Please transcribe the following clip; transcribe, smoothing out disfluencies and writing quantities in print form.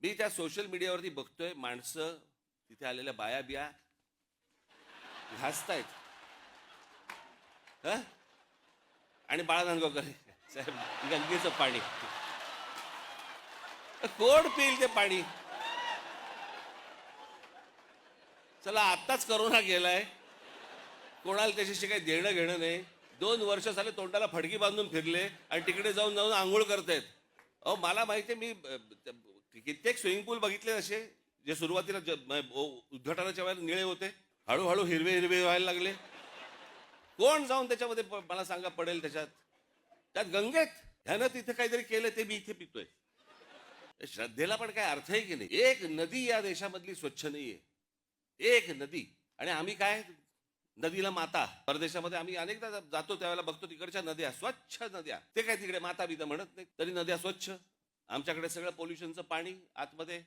मी त्या सोशल मीडियावरती बघतोय माणसं तिथे आलेल्या बाया बिया घासतायत. हं? आणि बाळा नांदगावकर साहेब गंगेचं पाणी कोण पिईल ते पाणी? चला आत्ताच करोना गेलाय, कोणाला त्याच्याशी काही देणं घेणं नाही. 2 वर्ष झाले तोंडाला फडकी बांधून फिरले आणि तिकडे जाऊन जाऊन आंघोळ करतायत. अहो मला माहिती आहे, कित्येक स्विमिंग पूल बघितले असे जे सुरुवातीला उद्घाटनाच्या वेळेला निळे होते, हळूहळू हिरवे हिरवे व्हायला लागले. कोण जाऊन त्याच्यामध्ये मला सांगा पडेल त्याच्यात? त्यात गंगेत ह्यानं तिथे काहीतरी केलं ते मी इथे पितोय. श्रद्धेला पण काय अर्थ आहे की नाही? एक नदी या देशामधली स्वच्छ नाहीये, एक नदी. आणि आम्ही काय नदीला माता, परदेशामध्ये आम्ही अनेकदा जातो त्यावेळेला बघतो तिकडच्या नद्या स्वच्छ नद्या, ते काय तिकडे माता बिता म्हणत नाही, तरी नद्या स्वच्छ. आमच्याकडे सगळं पोल्युशनचं पाणी आतमध्ये